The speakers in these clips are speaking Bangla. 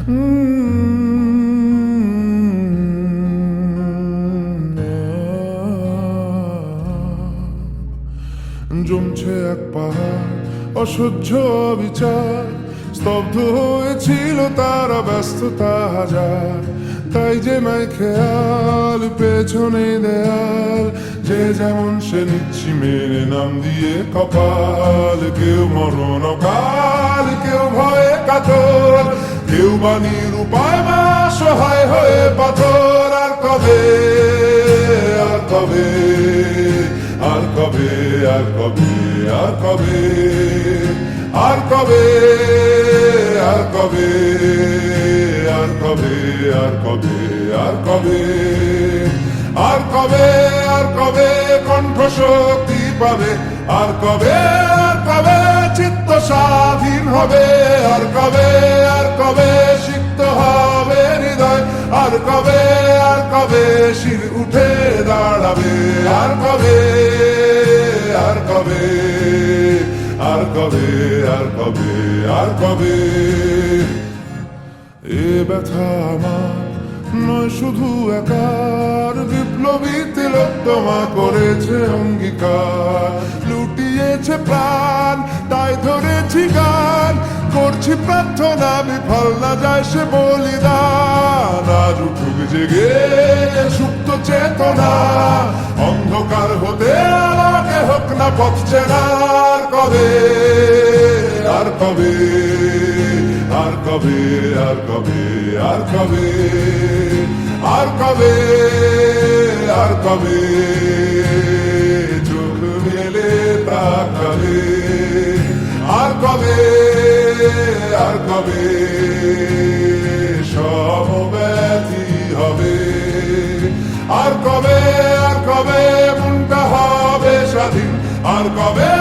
জমছে এক পাহাড় অসহ্য বিচার, স্তব্ধ হয়েছিল তারা ব্যস্ততা হাজার। তাই যে নাই খেয়াল পেছনে দেয়াল, যে যেমন সে নিচ্ছি মেনে নাম দিয়ে কপাল। কেউ মরণ কাল, কেউ ভয়ে কাতর, কেউ বাণীর উপায় মা সহায় হয়ে পাথর। আর কবে, আর কবে, আর কবে, আর কবে, আর কবে, আর কবে, আর কবে, আর কবে, আর কবে, আর কবে, আর কবে, আর কবে কণ্ঠ শক্তি পাবে? আর কবে, আর কবে চিত্ত স্বাধীন হবে? আর কবে, আর কবে সিক্ত হবে হৃদয়? আর কবে, আর কবে শির উঠে দাঁড়াবে? আর কবে, আর কবে, আর কবে, আর কবে, আর কবে? এ ব্যথা আমার নয় শুধু একার, বিপ্লবী তিলোত্তমা করেছে অঙ্গীকার। লুটিয়েছে প্রাণ তাই ধরেছি গান, করছি প্রার্থনা বিফল না যায় সে বলিদান। আজ উঠুক জেগে সুপ্ত চেতনা, অন্ধকার হতে আলোকে হোক না পথ চেনা। আর কবে, আর কবে, আর কবে, আর কবে, আর কবে, আর কবে, আর কবে চোখ মেলে তাকাবে? আর কবে, আর কবে সমব্যথী হবে? আর কবে, আর কবে মনটা হবে স্বাধীন? আর কবে,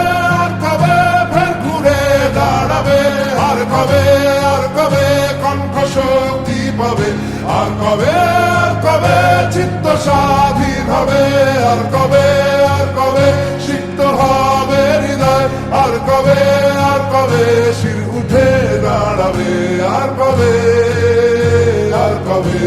আর কবে ফের ঘুরে দাঁড়াবে? আর কবে, আর কবে কণ্ঠ শক্তি পাবে? আর কবে, আর কবে চিত্ত স্বাধীন হবে? আর কবে, আর কবে সিক্ত হবে হৃদয়? আর কবে, আর কবে শির উঠে দাঁড়াবে? আর কবে, আর কবে।